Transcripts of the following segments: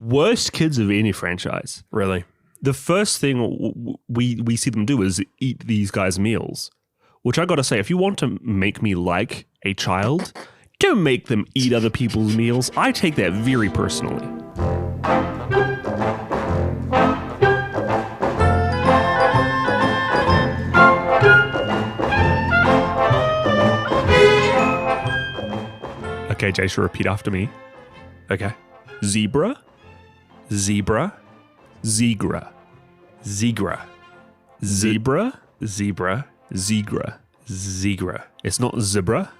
Worst kids of any franchise. Really? The first thing we see them do is eat these guys' meals, which I got to say, if you want to make me like a child, don't make them eat other people's meals. I take that very personally. Okay, Jay, so repeat after me. Okay. Zebra, Zebra, Zigra, Zigra, zebra, Zebra, Zigra. Zigra, It's not zebra.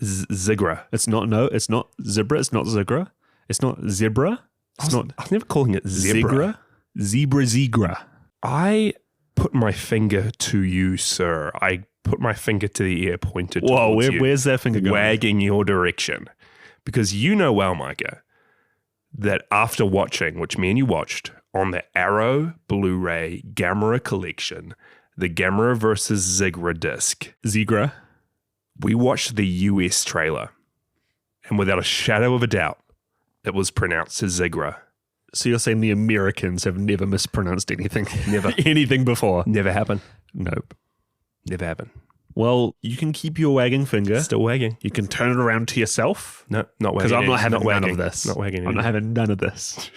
Zigra. It's not zebra. It's not zigra. It's not zebra. It's not I was never calling it zebra. Zigra. Zigra. I put my finger to you, sir. I put my finger to the ear pointed Whoa, towards you, where's that finger going? wagging your direction. Because you know well, Micah, that after watching, which me and you watched, on the Arrow Blu-ray Gamera collection, the Gamera versus Zigra disc, Zigra. we watched the US trailer. And without a shadow of a doubt, it was pronounced as Zigra. So you're saying the Americans have never mispronounced anything? Never. Anything before? Never happened. Nope. Never happened. Well, you can keep your wagging finger. Still wagging. You can turn it around to yourself. No, not wagging. Because I'm not having none wagging. of this. Not wagging. I'm not having none of this.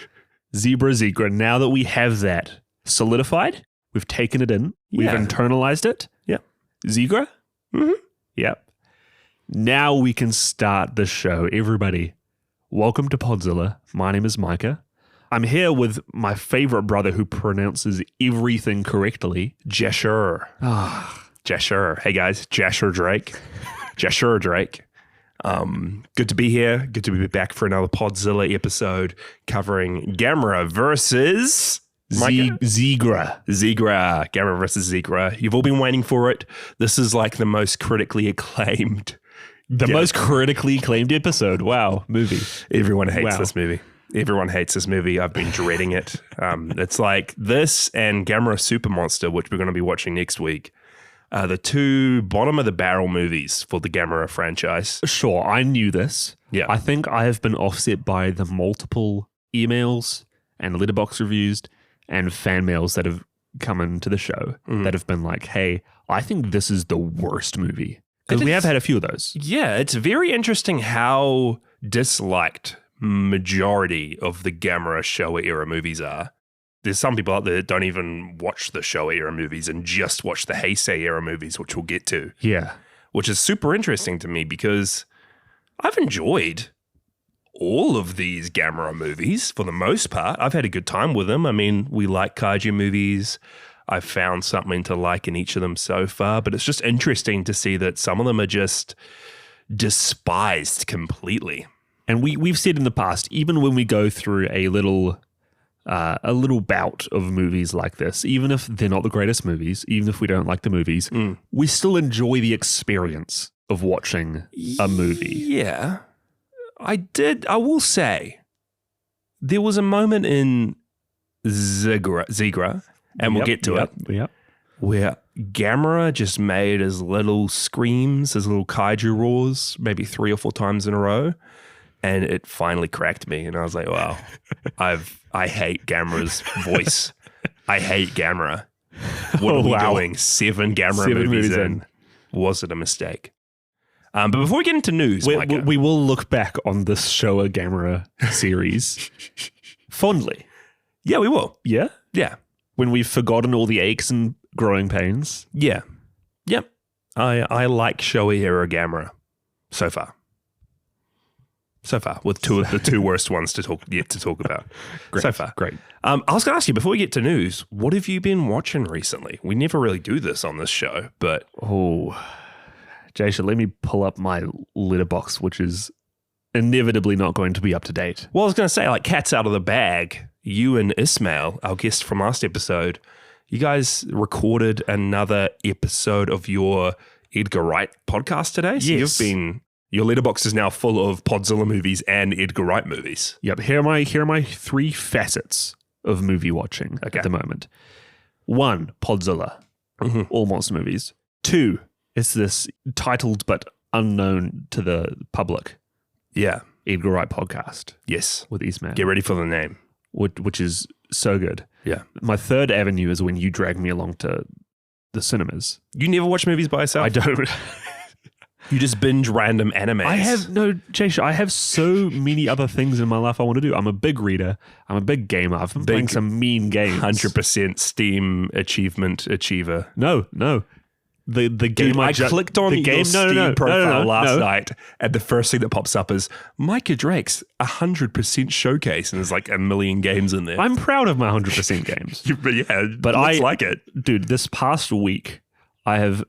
Zebra, Zigra. Now that we have that solidified, we've taken it in. We've Yeah. internalized it. Yep. Zigra? Mhm. Yep. Now we can start the show. Everybody, welcome to Podzilla. My name is Micah. I'm here with my favorite brother who pronounces everything correctly. Jasher. Jasher. Hey guys, Jasher Drake. Jasher Drake. Good to be here. Good to be back for another Podzilla episode covering Gamera versus Micah? Zigra. Zigra. Gamera versus Zigra. You've all been waiting for it. This is like the most critically acclaimed. The most critically acclaimed episode. Wow. Movie. Everyone hates Wow. this movie. Everyone hates this movie. I've been dreading it. It's like this and Gamera Super Monster, which we're going to be watching next week. The two bottom of the barrel movies for the Gamera franchise. Sure, I knew this. Yeah. I think I have been offset by the multiple emails and letterbox reviews and fan mails that have come into the show that have been like, hey, I think this is the worst movie. Because we have had a few of those. Yeah, it's very interesting how disliked majority of the Gamera Showa era movies are. There's some people out there that don't even watch the Showa era movies and just watch the Heisei era movies, which we'll get to. Yeah. Which is super interesting to me because I've enjoyed all of these Gamera movies for the most part. I've had a good time with them. I mean, we like kaiju movies. I've found something to like in each of them so far, but it's just interesting to see that some of them are just despised completely. And we've said in the past, even when we go through a little bout of movies like this, even if they're not the greatest movies, even if we don't like the movies, we still enjoy the experience of watching a movie. Yeah. I will say, there was a moment in Zigra, and we'll get to it, Yep. where Gamera just made his little screams, his little kaiju roars, maybe 3 or 4 times in a row. And it finally cracked me. And I was like, wow, I hate Gamera's voice. I hate Gamera. What are we doing? 7 Gamera movies in. Was it a mistake? But before we get into news, Micah, we will look back on this Showa Gamera series fondly. yeah, we will. Yeah? Yeah. When we've forgotten all the aches and growing pains. Yeah. Yep. I like Showa era Gamera so far. With 2 of the 2 worst ones to talk about. Great. So far. Great. I was going to ask you, before we get to news, what have you been watching recently? We never really do this on this show, but... Oh, Jason, let me pull up my letterbox, which is inevitably not going to be up to date. Well, I was going to say, like, cat's out of the bag. You and Ismail, our guest from last episode, you guys recorded another episode of your Edgar Wright podcast today. So Yes. Your letterbox is now full of Podzilla movies and Edgar Wright movies. Yep. Here are my 3 facets of movie watching at the moment. 1, Podzilla, all monster movies. 2, it's this titled but unknown to the public. Yeah. Edgar Wright podcast Yes. with Eastman, Get ready for the name. which is so good. Yeah. My third avenue is when you drag me along to the cinemas. You never watch movies by yourself? I don't. You just binge random animes. I have so many other things in my life I want to do. I'm a big reader. I'm a big gamer. I've been playing some mean games. 100% Steam achievement achiever. No. The game I clicked on your Steam profile last no. night, and the first thing that pops up is Micah Drake's 100% showcase, and there's like a million games in there. I'm proud of my 100% games. But I like it. Dude, this past week, I have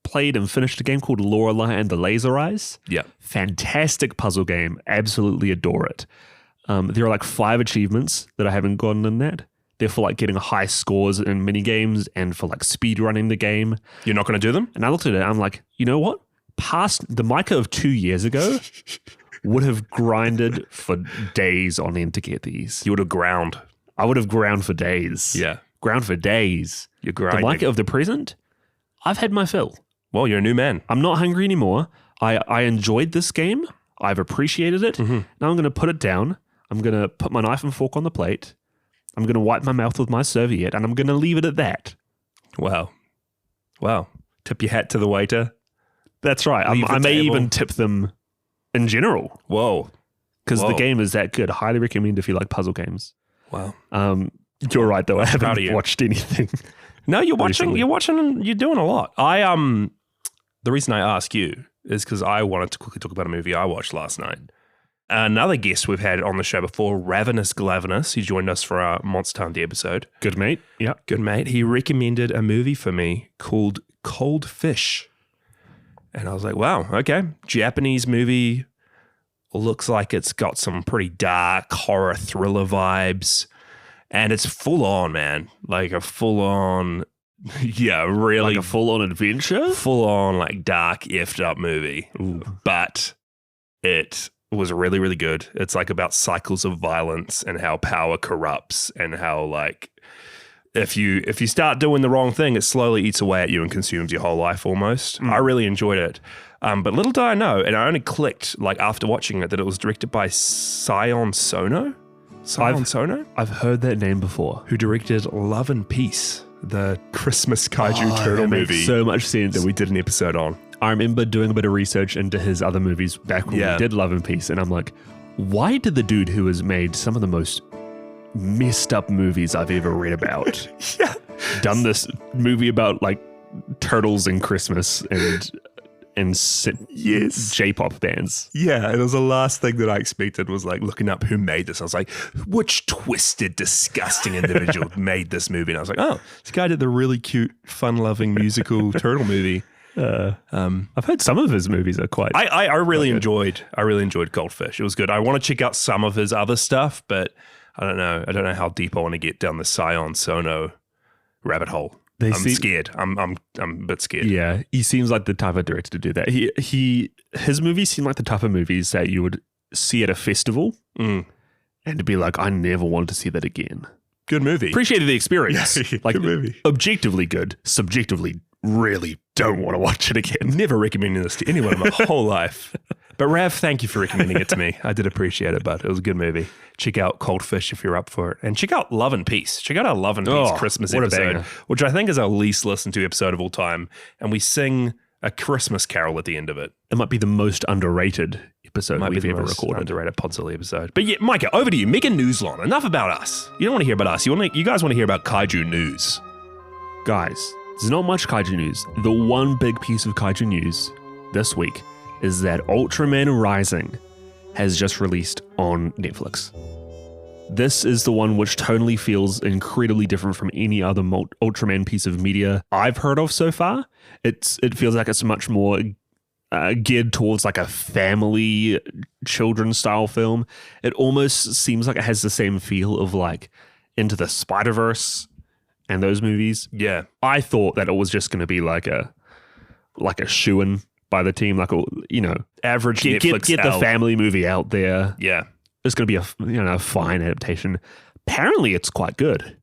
played and finished a game called Lorelei and the Laser Eyes. Yeah. Fantastic puzzle game. Absolutely adore it. There are like 5 achievements that I haven't gotten in that. They're for like getting high scores in mini games and for like speed running the game. You're not going to do them? And I looked at it and I'm like, you know what? Past the Micah of 2 years ago would have grinded for days on end to get these. You would have ground. I would have ground for days. Yeah. Ground for days. You're grinding. The Micah of the present, I've had my fill. Well, you're a new man. I'm not hungry anymore. I enjoyed this game. I've appreciated it. Mm-hmm. Now I'm going to put it down. I'm going to put my knife and fork on the plate. I'm going to wipe my mouth with my serviette, and I'm going to leave it at that. Wow. Tip your hat to the waiter. That's right. I may even tip them in general. Whoa. Because the game is that good. Highly recommend if you like puzzle games. Wow. You're right, though. I proud of haven't you. watched anything. No, you're watching. recently. You're watching, and you're doing a lot. The reason I ask you is because I wanted to quickly talk about a movie I watched last night. Another guest we've had on the show before, Ravenous Glavenous, he joined us for our Monster Hunter episode. Good, mate. Yeah. Good mate. He recommended a movie for me called Cold Fish. And I was like, wow, okay. Japanese movie. Looks like it's got some pretty dark horror thriller vibes. And it's full on, man. Like a full on, really. Like a full-on adventure? Full on, like dark, effed up movie. Ooh. But it was really, really good. It's like about cycles of violence and how power corrupts and how like if you start doing the wrong thing, it slowly eats away at you and consumes your whole life almost. I really enjoyed it. But little did I know, and I only clicked like after watching it, that it was directed by Sion Sono. Sono? I've heard that name before. Who directed Love and Peace, the Christmas kaiju turtle that movie makes so much sense. that we did an episode on. I remember doing a bit of research into his other movies back when we did Love and Peace, and I'm like, why did the dude who has made some of the most messed up movies I've ever read about done this movie about like turtles and Christmas and J-pop bands? Yeah, and it was the last thing that I expected was like looking up who made this. I was like, which twisted, disgusting individual made this movie? And I was like, oh, this guy did the really cute, fun-loving musical turtle movie. I've heard some of his movies are quite. I really enjoyed Goldfish. It was good. I want to check out some of his other stuff, but I don't know how deep I want to get down the Sion Sono rabbit hole. I'm scared. I'm a bit scared. Yeah, he seems like the type of director to do that. His movies seem like the type of movies that you would see at a festival and to be like, I never wanted to see that again. Good movie. Appreciated the experience. Like good movie. Objectively good. Subjectively, really don't want to watch it again. Never recommending this to anyone in my whole life. But Rav, thank you for recommending it to me. I did appreciate it, bud. It was a good movie. Check out Cold Fish if you're up for it. And check out Love and Peace. Check out our Love and Peace Christmas episode, which I think is our least listened to episode of all time. And we sing a Christmas carol at the end of it. It might be the most underrated episode we've ever recorded. Underrated Podzilla episode. But yeah, Micah, over to you. megaNEWSlon. Enough about us. You don't want to hear about us. You guys want to hear about kaiju news. Guys, there's not much kaiju news. The one big piece of kaiju news this week is that Ultraman Rising has just released on Netflix. This is the one which tonally feels incredibly different from any other Ultraman piece of media I've heard of so far. It feels like it's much more geared towards like a family children's style film. It almost seems like it has the same feel of like Into the Spider-Verse and those movies. Yeah. I thought that it was just going to be like a shoo-in by the team, like, Average get Netflix the family movie out there. Yeah. It's going to be a fine adaptation. Apparently it's quite good.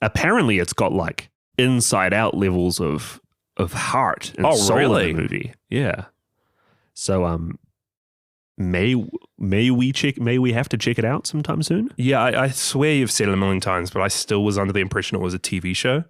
Apparently it's got like inside out levels of heart and soul in the movie. Yeah. So may we have to check it out sometime soon. Yeah, I swear you've said it a million times, but I still was under the impression it was a TV show.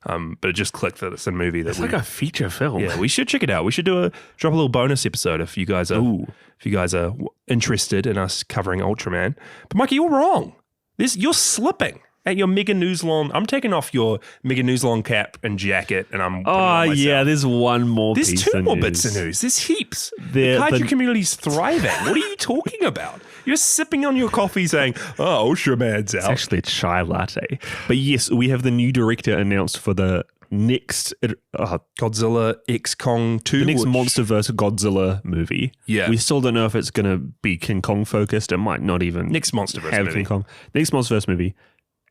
But it just clicked that it's a movie. It's like a feature film. Yeah, we should check it out. We should drop a little bonus episode if you guys are interested in us covering Ultraman. But Mikey, you're wrong. You're slipping at your megaNEWSlon. I'm taking off your megaNEWSlon cap and jacket, and I'm. Oh yeah, there's one more. There's piece two of more news. bits of news. There's heaps. The kaiju community's thriving. What are you talking about? You're sipping on your coffee saying, "Oh, Ultraman's out." It's actually a chai latte. But yes, we have the new director announced for the next Godzilla X Kong 2. the next MonsterVerse Godzilla movie. Yeah. We still don't know if it's going to be King Kong focused. It might not even Next MonsterVerse have movie. King Kong. Next MonsterVerse movie.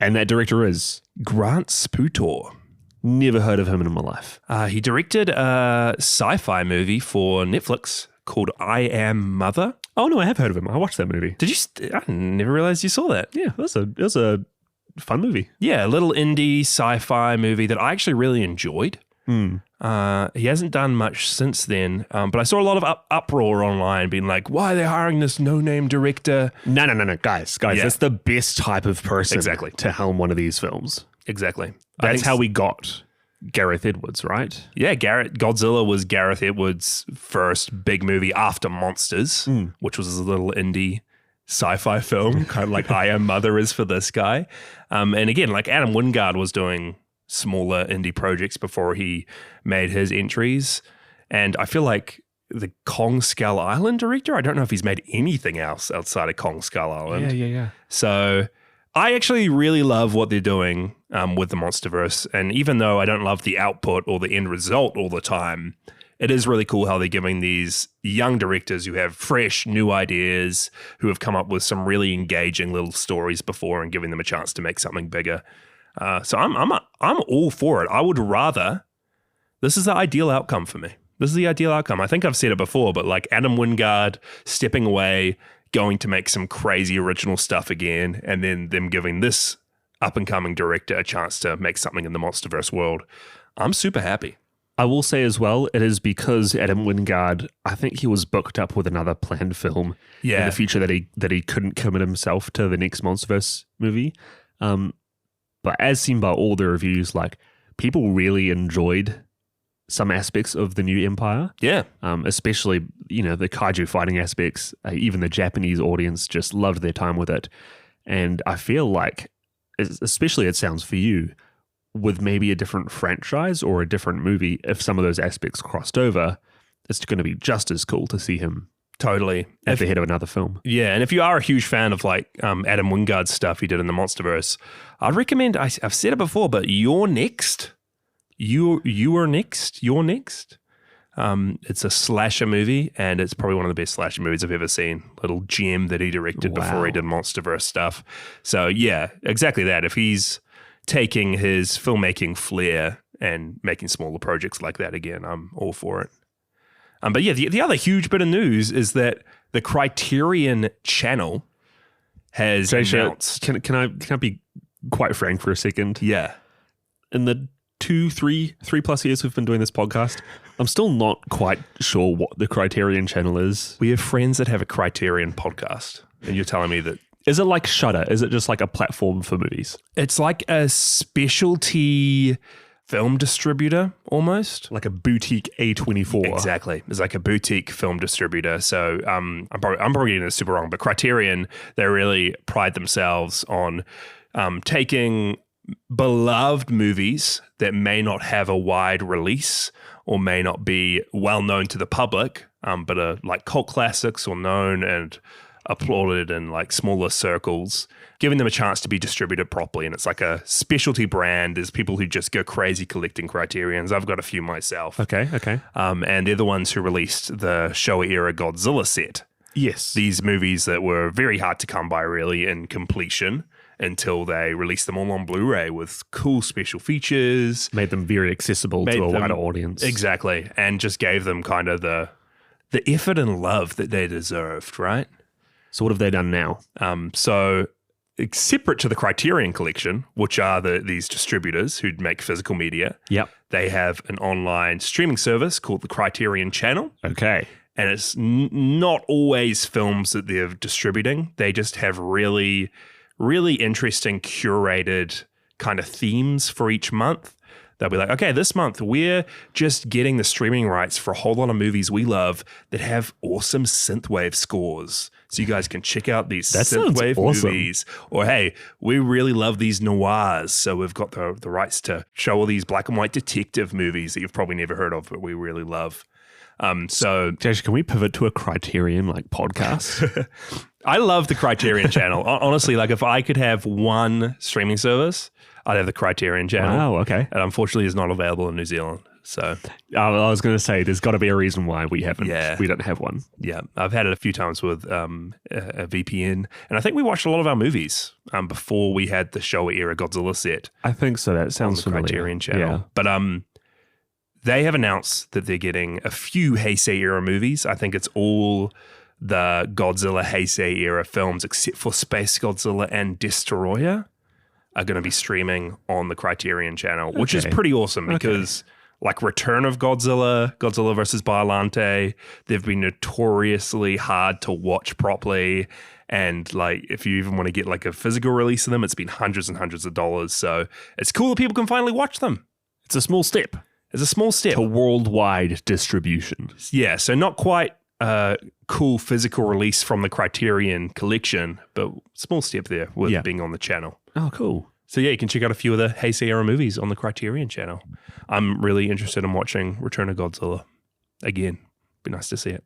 And that director is... Grant Sputor. Never heard of him in my life. He directed a sci-fi movie for Netflix called I Am Mother. Oh, no, I have heard of him. I watched that movie. Did you? I never realized you saw that. Yeah, it was a fun movie. Yeah, a little indie sci-fi movie that I actually really enjoyed. He hasn't done much since then, but I saw a lot of uproar online being like, why are they hiring this no-name director? No. Guys, Yeah. that's the best type of person Exactly. to helm one of these films. Exactly. That's how we got Gareth Edwards, right? Yeah, Godzilla was Gareth Edwards' first big movie after Monsters, which was a little indie sci-fi film, kind of like I Am Mother is for this guy. And again, like Adam Wingard was doing smaller indie projects before he made his entries. And I feel like the Kong Skull Island director, I don't know if he's made anything else outside of Kong Skull Island. Yeah. So I actually really love what they're doing with the MonsterVerse. And even though I don't love the output or the end result all the time, it is really cool how they're giving these young directors who have fresh, new ideas, who have come up with some really engaging little stories before and giving them a chance to make something bigger. So I'm all for it. I would rather, this is the ideal outcome for me. This is the ideal outcome. I think I've said it before, but like Adam Wingard stepping away, going to make some crazy original stuff again, and then them giving this up-and-coming director a chance to make something in the MonsterVerse world. I'm super happy. I will say as well, it is because Adam Wingard, I think he was booked up with another planned film in the future that he couldn't commit himself to the next MonsterVerse movie. But as seen by all the reviews, like people really enjoyed some aspects of the new Empire. Yeah. Especially, the kaiju fighting aspects. Even the Japanese audience just loved their time with it. And I feel like, especially it sounds for you, with maybe a different franchise or a different movie, if some of those aspects crossed over, it's going to be just as cool to see him totally at the head of another film. Yeah, and if you are a huge fan of like Adam Wingard's stuff he did in the MonsterVerse, I'd recommend, I've said it before, but You're Next. You're Next. It's a slasher movie, and it's probably one of the best slasher movies I've ever seen. Little gem that he directed before he did MonsterVerse stuff. So yeah, exactly that. If he's taking his filmmaking flair and making smaller projects like that again, I'm all for it. But yeah, the other huge bit of news is that the Criterion Channel has announced. Can I be quite frank for a second? Yeah. In the 3 plus years we've been doing this podcast, I'm still not quite sure what the Criterion Channel is. We have friends that have a Criterion podcast, and you're telling me that. Is it like Shudder? Is it just like a platform for movies? It's like a specialty film distributor almost. Like a boutique A24. Exactly. It's like a boutique film distributor. So I'm probably getting this super wrong, but Criterion, they really pride themselves on taking beloved movies that may not have a wide release or may not be well known to the public, but are like cult classics or known and applauded in like smaller circles, giving them a chance to be distributed properly. And it's like a specialty brand. There's people who just go crazy collecting Criterions. I've got a few myself. Okay. And they're the ones who released the Showa era Godzilla set. Yes. These movies that were very hard to come by really in completion until they released them all on Blu-ray with cool special features. Made them very accessible to a wider audience. Exactly. And just gave them kind of the effort and love that they deserved, right? So what have they done now? So separate to the Criterion Collection, which are these distributors who make physical media, Yep. they have an online streaming service called the Criterion Channel. Okay. And it's not always films that they're distributing. They just have really, really interesting curated kind of themes for each month. They'll be like, okay, this month we're just getting the streaming rights for a whole lot of movies we love that have awesome synthwave scores. So you guys can check out these synthwave movies. Or, hey, we really love these noirs. So we've got the rights to show all these black and white detective movies that you've probably never heard of, but we really love. Jason, can we pivot to a Criterion podcast? I love the Criterion channel. Honestly, like if I could have one streaming service, I'd have the Criterion channel. Wow, okay. And unfortunately, it's not available in New Zealand. So I was going to say, there's got to be a reason why we haven't. Yeah. We don't have one. Yeah, I've had it a few times with a VPN. And I think we watched a lot of our movies before we had the Showa era Godzilla set. I think so. That sounds on the familiar. Criterion channel. Yeah. But they have announced that they're getting a few Heisei era movies. I think it's all the Godzilla Heisei era films except for Space Godzilla and Destroyer are going to be streaming on the Criterion channel, which is pretty awesome because like Return of Godzilla, Godzilla versus Biollante, they've been notoriously hard to watch properly. And like, if you even want to get like a physical release of them, it's been hundreds and hundreds of dollars. So it's cool that people can finally watch them. It's a small step. It's a small step. To worldwide distribution. Yeah, so not quite a cool physical release from the Criterion collection, but small step there with being on the channel. Oh, cool. So yeah, you can check out a few of the Heisei era movies on the Criterion channel. I'm really interested in watching Return of Godzilla again. Be nice to see it.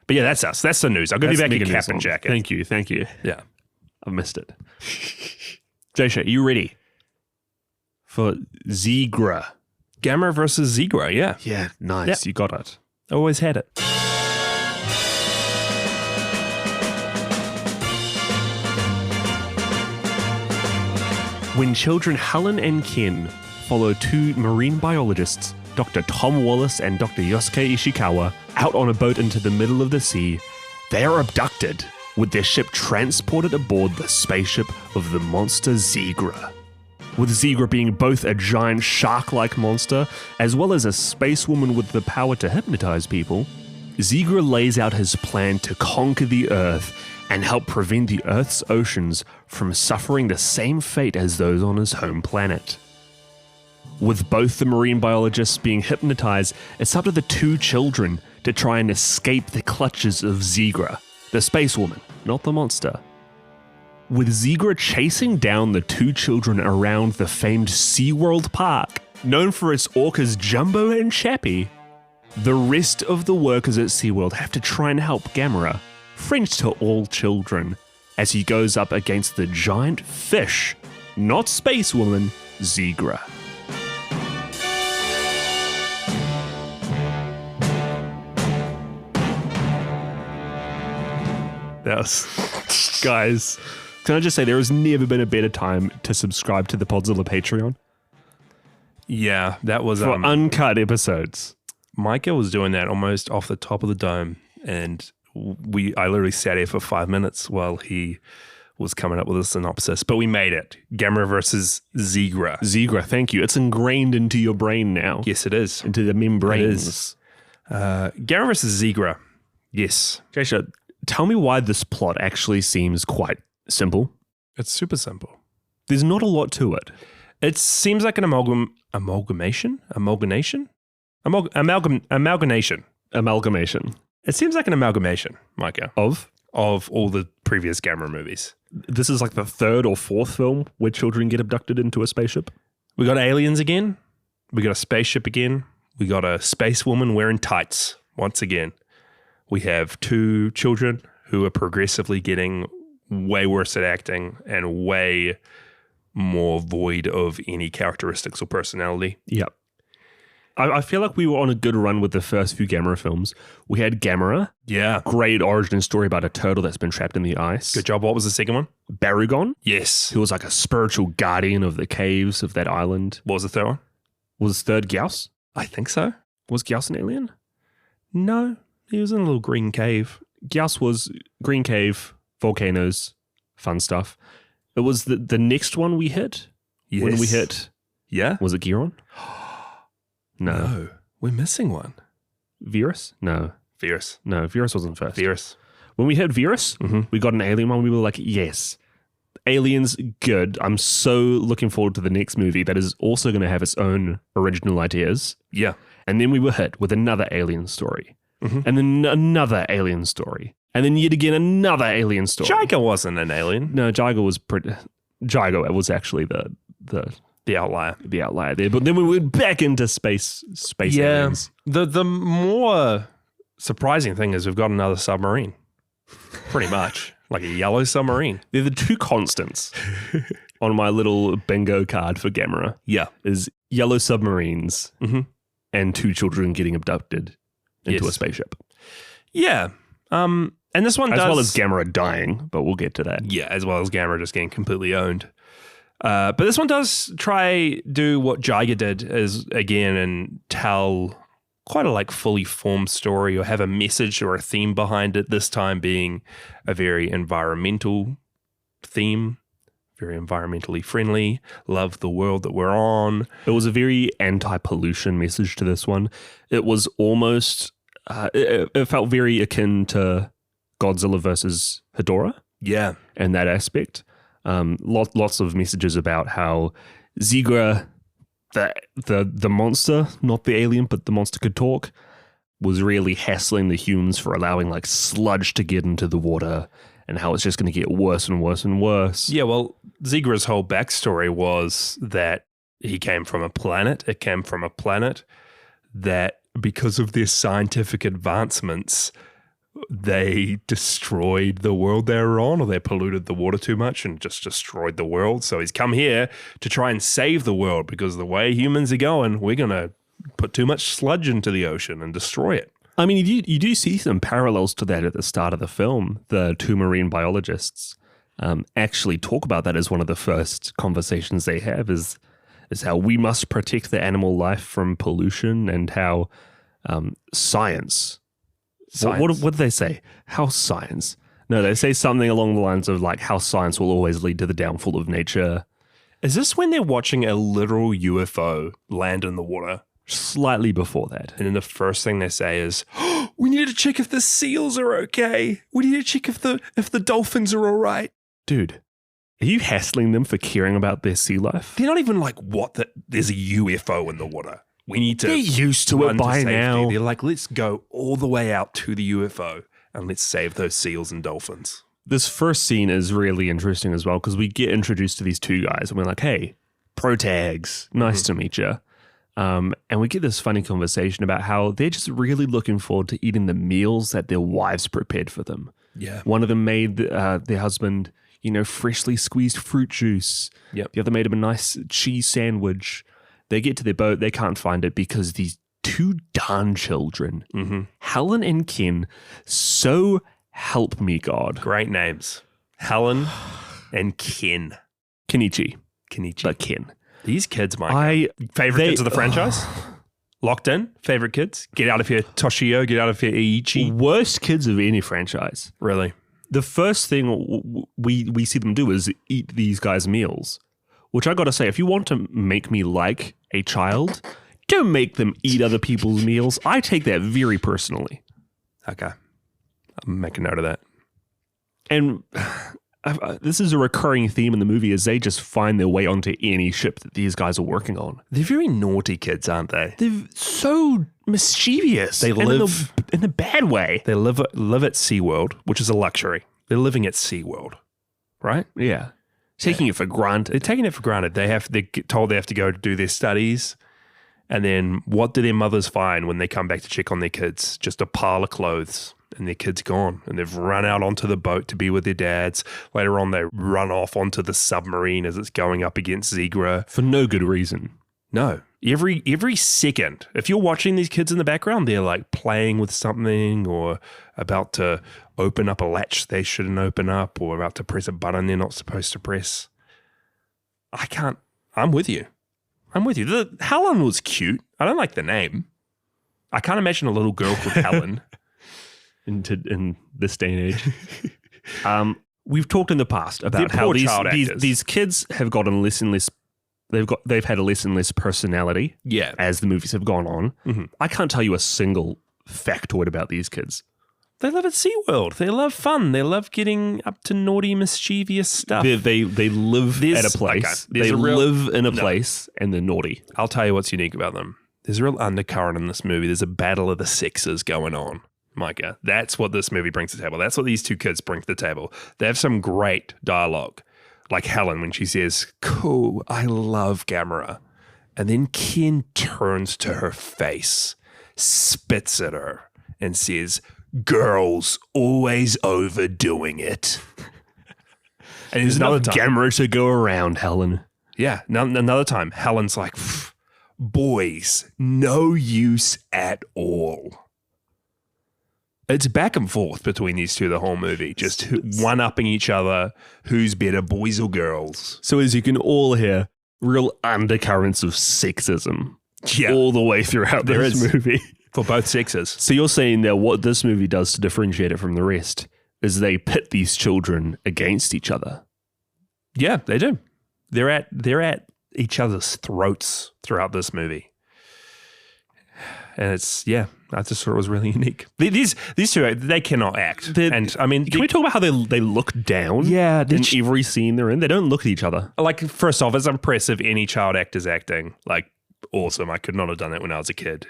But yeah, that's us. That's the news. I'll give you back your cap and jacket. Thank you. Thank you. Yeah. I've missed it. Jaysha, are you ready for Zigra? Gamera versus Zigra, yeah. Yeah, nice. Yeah. You got it. Always had it. When children Helen and Ken follow two marine biologists, Dr. Tom Wallace and Dr. Yosuke Ishikawa, out on a boat into the middle of the sea, they are abducted, with their ship transported aboard the spaceship of the monster Zigra. With Zigra being both a giant shark-like monster, as well as a space woman with the power to hypnotize people, Zigra lays out his plan to conquer the Earth and help prevent the Earth's oceans from suffering the same fate as those on his home planet. With both the marine biologists being hypnotized, it's up to the two children to try and escape the clutches of Zigra, the space woman, not the monster. With Zigra chasing down the two children around the famed Sea World park, known for its orcas Jumbo and Chappie, the rest of the workers at SeaWorld have to try and help Gamera, friend to all children, as he goes up against the giant fish, not space woman, Zigra. That was... Guys, can I just say there has never been a better time to subscribe to the Podzilla Patreon? Yeah, that was... For uncut episodes. Micah was doing that almost off the top of the dome, and I literally sat here for 5 minutes while he was coming up with a synopsis, but we made it. Gamera versus Zigra. Zigra, thank you. It's ingrained into your brain now. Yes, it is. Into the membranes. Gamera versus Zigra. Yes. Jaysha, tell me why this plot actually seems quite simple. It's super simple. There's not a lot to it. It seems like an amalgamation. It seems like an amalgamation, Micah, of all the previous Gamera movies. This is like the third or fourth film where children get abducted into a spaceship. We got aliens again. We got a spaceship again. We got a space woman wearing tights once again. We have two children who are progressively getting way worse at acting and way more void of any characteristics or personality. Yep. I feel like we were on a good run with the first few Gamera films. We had Gamera. Yeah. Great origin story about a turtle that's been trapped in the ice. Good job. What was the second one? Barugon. Yes. Who was like a spiritual guardian of the caves of that island. What was the third one? Was third Gyaos? I think so. Was Gyaos an alien? No. He was in a little green cave. Gyaos was green cave, volcanoes, fun stuff. It was the next one we hit. Yes. When we hit. Yeah. Was it Giron? No. We're missing one. Virus? No. Virus. No, Virus wasn't first. Virus. When we heard Virus, we got an alien one. We were like, yes, aliens, good. I'm so looking forward to the next movie that is also going to have its own original ideas. Yeah. And then we were hit with another alien story. And then another alien story. And then yet again, another alien story. Jiga wasn't an alien. No, Jiga was actually The outlier. the outlier there. But then we went back into space aliens. The more surprising thing is we've got another submarine. Pretty much. Like a yellow submarine. They're the two constants on my little bingo card for Gamera. Yeah. Is yellow submarines and two children getting abducted into a spaceship. Yeah. And this one as does... well as Gamera dying, but we'll get to that. Yeah, as well as Gamera just getting completely owned. But this one does do what Jiga did and tell quite a like fully formed story or have a message or a theme behind it, this time being a very environmental theme, very environmentally friendly, love the world that we're on. It was a very anti-pollution message to this one. It was almost, it felt very akin to Godzilla versus Hedorah. Yeah. In that aspect. Lots of messages about how Zigra, the monster, not the alien, but the monster could talk, was really hassling the humans for allowing like sludge to get into the water and how it's just going to get worse and worse and worse. Yeah, well, Zigra's whole backstory was that he came from a planet. It came from a planet that because of their scientific advancements, they destroyed the world they were on, or they polluted the water too much and just destroyed the world. So he's come here to try and save the world because the way humans are going, we're going to put too much sludge into the ocean and destroy it. I mean, you do see some parallels to that at the start of the film. The two marine biologists actually talk about that as one of the first conversations they have is how we must protect the animal life from pollution and how science... What do they say? How science? No, they say something along the lines of like how science will always lead to the downfall of nature. Is this when they're watching a literal UFO land in the water? Slightly before that. And then the first thing they say is, oh, we need to check if the seals are okay. We need to check if the dolphins are all right. Dude, are you hassling them for caring about their sea life? They're not even like, there's a UFO in the water. We need to... They're used to it by now. They're like, let's go all the way out to the UFO and let's save those seals and dolphins. This first scene is really interesting as well because we get introduced to these two guys and we're like, hey, protags, nice to meet you. And we get this funny conversation about how they're just really looking forward to eating the meals that their wives prepared for them. Yeah. One of them made their husband, freshly squeezed fruit juice. Yep. The other made him a nice cheese sandwich. They get to their boat, they can't find it because these two darn children, Helen and Ken, so help me God. Great names. Helen and Ken. Kenichi. But Ken. These kids, Mike. Favorite kids of the franchise? Locked in? Favorite kids? Get out of here, Toshio. Get out of here, Iichi. Worst kids of any franchise. Really? The first thing we see them do is eat these guys' meals. Which I got to say, if you want to make me like a child, don't make them eat other people's meals. I take that very personally. Okay. I'm making note of that. And this is a recurring theme in the movie as they just find their way onto any ship that these guys are working on. They're very naughty kids, aren't they? They're so mischievous. They live... in a bad way. They live at Sea World, which is a luxury. They're living at Sea World, right? Yeah. Taking it for granted. They're taking it for granted. They get told they have to go to do their studies. And then what do their mothers find when they come back to check on their kids? Just a pile of clothes and their kid's gone. And they've run out onto the boat to be with their dads. Later on, they run off onto the submarine as it's going up against Zigra. For no good reason. No. Every second, if you're watching these kids in the background, they're like playing with something or about to open up a latch they shouldn't open up or about to press a button they're not supposed to press. I'm with you. The Helen was cute. I don't like the name. I can't imagine a little girl called Helen. In this day and age. We've talked in the past about how these kids have gotten less and less. They've had a less and less personality. Yeah. As the movies have gone on. I can't tell you a single factoid about these kids? They live at Sea World. They love fun. They love getting up to naughty, mischievous stuff. They live at a place. Okay, they live in a place and they're naughty. I'll tell you what's unique about them. There's a real undercurrent in this movie. There's a battle of the sexes going on, Micah. That's what this movie brings to the table. That's what these two kids bring to the table. They have some great dialogue. Like Helen when she says, "Cool, I love Gamera." And then Ken turns to her face, spits at her, and says, "Girls always overdoing it." And there's another time. Gamera to go around, Helen. Yeah, another time, Helen's like, "Boys, no use at all." It's back and forth between these two the whole movie, just one-upping each other, who's better, boys or girls. So as you can all hear, real undercurrents of sexism all the way throughout this movie. For both sexes. So you're saying that what this movie does to differentiate it from the rest is they pit these children against each other. Yeah, they do. They're at each other's throats throughout this movie. And it's, I just thought it was really unique. These two, they cannot act. And I mean, can we talk about how they look down? Yeah, in every scene they're in, they don't look at each other. Like, first off, it's impressive any child actor's acting. Like, awesome. I could not have done that when I was a kid.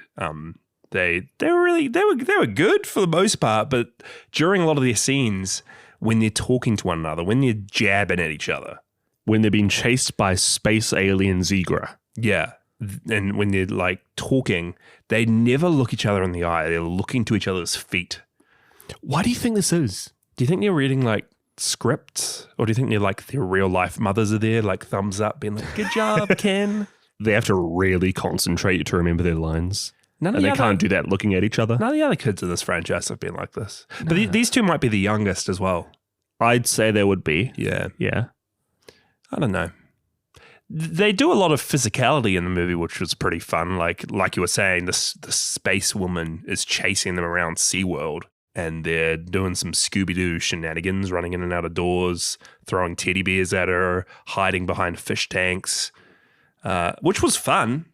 They were good for the most part, but during a lot of their scenes, when they're talking to one another, when they're jabbing at each other, when they're being chased by space alien Zigra, and when they're like talking, they never look each other in the eye. They're looking to each other's feet. Why do you think this is? Do you think they're reading like scripts, or do you think they're like their real life mothers are there, like thumbs up, being like, "Good job, Ken"? They have to really concentrate to remember their lines. They can't do that looking at each other. None of the other kids in this franchise have been like this. But these two might be the youngest as well. I'd say they would be. Yeah. Yeah. I don't know. They do a lot of physicality in the movie, which was pretty fun. Like you were saying, the space woman is chasing them around SeaWorld, and they're doing some Scooby-Doo shenanigans, running in and out of doors, throwing teddy bears at her, hiding behind fish tanks, which was fun.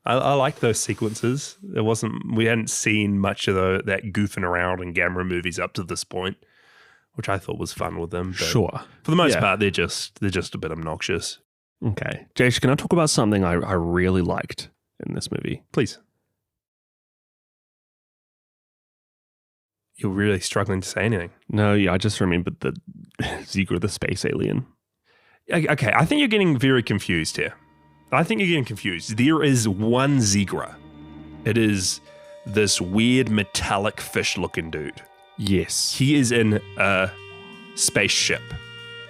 I like those sequences. We hadn't seen much of that goofing around in Gamera movies up to this point, which I thought was fun with them. But sure. For the most part, they're just a bit obnoxious. Okay. Jace, can I talk about something I really liked in this movie? Please. You're really struggling to say anything. No, I just remembered the Zigra, the space alien. Okay, I think you're getting very confused here. There is one Zigra. It is this weird metallic fish-looking dude. Yes. He is in a spaceship.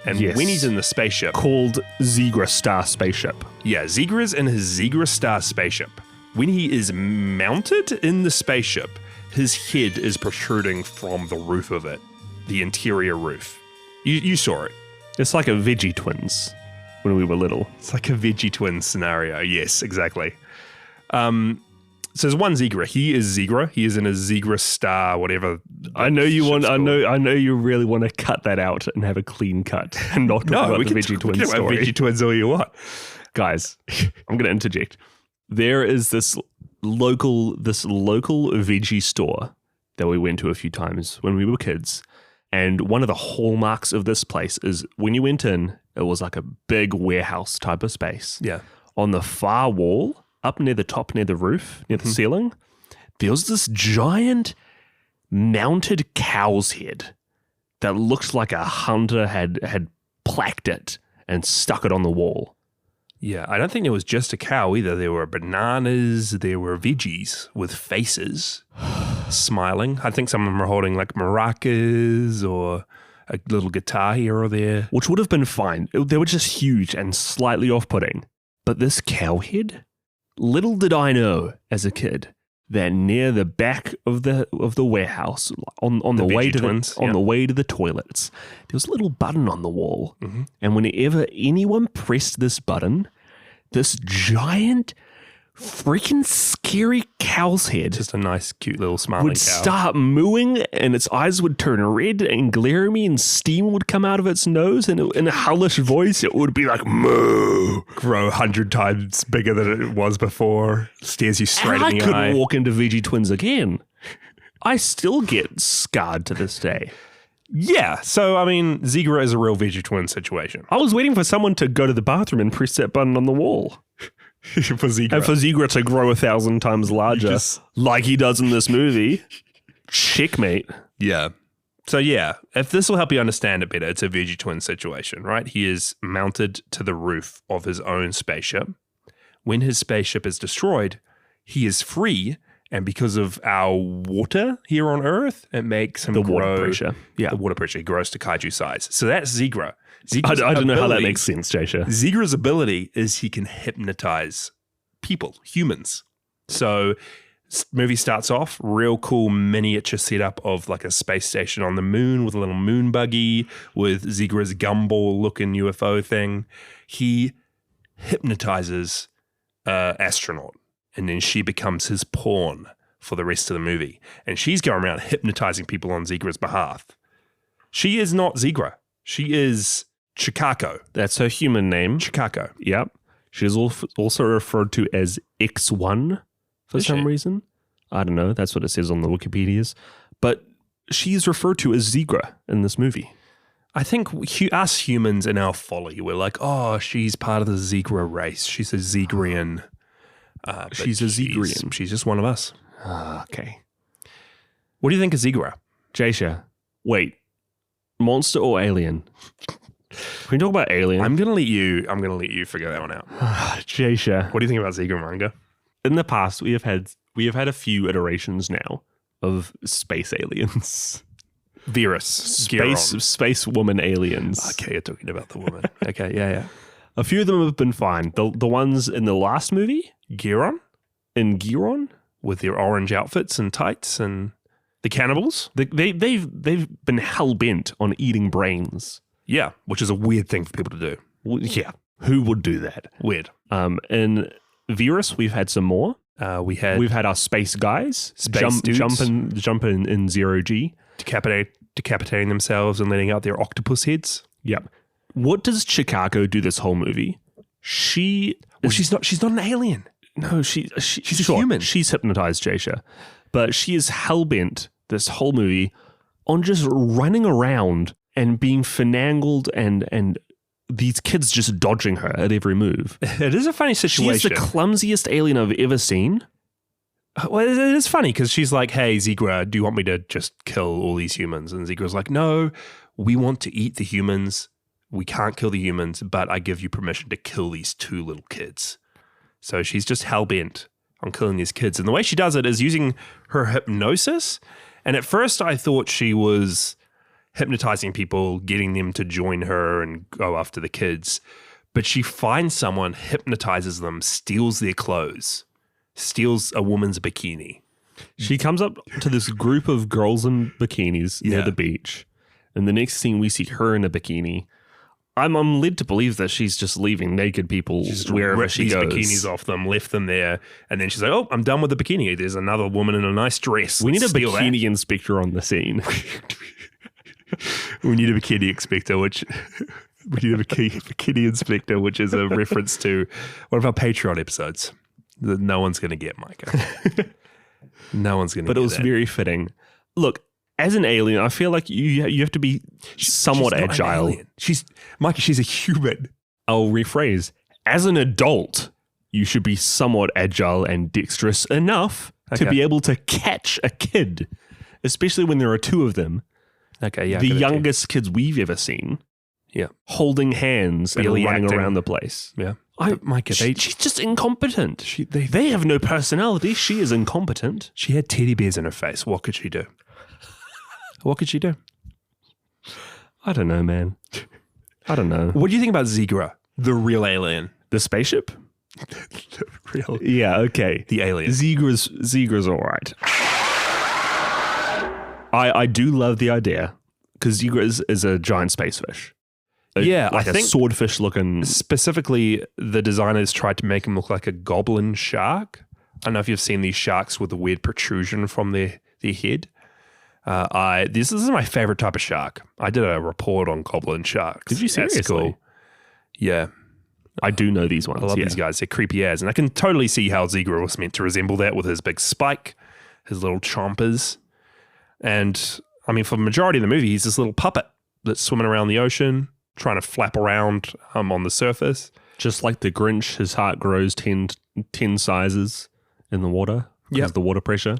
And when he's in the spaceship... Called Zigra Star Spaceship. Yeah, Zigra's in his Zigra Star Spaceship. When he is mounted in the spaceship, his head is protruding from the roof of it. The interior roof. You saw it. It's like a Veggie Twins when we were little. It's like a Veggie Twins scenario. Yes, exactly. So there's one Zigra. He is Zigra. He is in a Zigra Star, whatever. I know you really want to cut that out and have a clean cut and not talk about the Veggie Twins story. Veggie Twins all you want. Guys, I'm going to interject. There is this local veggie store that we went to a few times when we were kids. And one of the hallmarks of this place is when you went in, it was like a big warehouse type of space. Yeah. On the far wall, up near the top, near the roof, near the ceiling, there was this giant mounted cow's head that looked like a hunter had plaqued it and stuck it on the wall. Yeah, I don't think there was just a cow either. There were bananas, there were veggies with faces smiling. I think some of them were holding like maracas or a little guitar here or there. Which would have been fine. They were just huge and slightly off-putting. But this cow head? Little did I know as a kid that near the back of the warehouse, on the way to the way to the toilets, there was a little button on the wall. Mm-hmm. And whenever anyone pressed this button, this giant, freaking scary cow's head, just a nice, cute little smiling would start mooing, and its eyes would turn red and glare at me, and steam would come out of its nose, and in a hellish voice, it would be like, moo. Grow 100 times bigger than it was before, stares you straight in the eye. I couldn't walk into Veggie Twins again. I still get scarred to this day. Yeah. So, I mean, Zigra is a real veggie twin situation. I was waiting for someone to go to the bathroom and press that button on the wall. For Zigra. And for Zigra to grow 1,000 times larger, like he does in this movie. Checkmate. Yeah. So, yeah, if this will help you understand it better, it's a veggie twin situation, right? He is mounted to the roof of his own spaceship. When his spaceship is destroyed, he is free. And because of our water here on Earth, it makes him water pressure. Yeah. The water pressure. He grows to kaiju size. So that's Zigra. I don't know how that makes sense, Jasha. Zigra's ability is he can hypnotize people, humans. So movie starts off, real cool miniature setup of like a space station on the moon with a little moon buggy with Zigra's gumball looking UFO thing. He hypnotizes an astronaut, and then she becomes his pawn for the rest of the movie. And she's going around hypnotizing people on Zigra's behalf. She is not Zigra. She is Chicago. That's her human name. Chicago. Yep. She's also referred to as X1 for some reason. I don't know. That's what it says on the Wikipedias. But she's referred to as Zigra in this movie. I think us humans in our folly, we're like, oh, she's part of the Zigra race. She's a Zigrian. She's a Zigrian. She's just one of us. Okay. What do you think of Zigra? Jasha, wait. Monster or alien? Can we talk about alien? I'm gonna let you figure that one out. Jasha. What do you think about Zigra manga? In the past, we have had a few iterations now of space aliens. Virus. Space woman aliens. Okay, you're talking about the woman. Okay, yeah. A few of them have been fine. The ones in the last movie? Giron? In Giron? With their orange outfits and tights and the cannibals? They've been hell-bent on eating brains. Yeah, which is a weird thing for people to do. Yeah. Who would do that? Weird. In Virus, we've had some more. We've had our space guys jump in 0G, decapitating themselves and letting out their octopus heads. Yep. What does Chicago do this whole movie? She's not an alien. No, she's a human. She's hypnotized Jasha, but she is hell-bent this whole movie on just running around and being finagled and these kids just dodging her at every move. It is a funny situation. She's the clumsiest alien I've ever seen. Well, it is funny because she's like, hey, Zigra, do you want me to just kill all these humans? And Zigra's like, no, we want to eat the humans. We can't kill the humans, but I give you permission to kill these two little kids. So she's just hell-bent on killing these kids. And the way she does it is using her hypnosis. And at first I thought she was hypnotizing people, getting them to join her and go after the kids. But she finds someone, hypnotizes them, steals their clothes, steals a woman's bikini. She comes up to this group of girls in bikinis near the beach. And the next scene we see her in a bikini. I'm led to believe that she's just leaving naked people wherever she goes. Bikinis off them, left them there, and then she's like, "Oh, I'm done with the bikini. There's another woman in a nice dress. We need a bikini inspector on the scene. We need a bikini inspector, which which is a reference to one of our Patreon episodes that no one's going to get, Micah. No one's going to. But it was very fitting. Look. As an alien, I feel like you have to be somewhat agile. She's a human. I'll rephrase. As an adult, you should be somewhat agile and dexterous enough to be able to catch a kid, especially when there are two of them. Okay, yeah. The youngest kids we've ever seen. Yeah. Holding hands and running around the place. Yeah. Micah, she's just incompetent. They have no personality. She is incompetent. She had teddy bears in her face. What could she do? What could she do? I don't know, man. I don't know. What do you think about Zigra, the real alien? The spaceship? The real. Yeah, okay. The alien. Zigra's all right. I do love the idea because Zigra is a giant space fish. Like a swordfish looking. Specifically, the designers tried to make him look like a goblin shark. I don't know if you've seen these sharks with a weird protrusion from their head. This is my favorite type of shark. I did a report on goblin sharks. Did you seriously? Cool. Yeah. I do know these ones. I love these guys. They're creepy as. And I can totally see how Zigra was meant to resemble that with his big spike, his little chompers. And I mean, for the majority of the movie, he's this little puppet that's swimming around the ocean, trying to flap around on the surface. Just like the Grinch, his heart grows 10 sizes in the water because of the water pressure.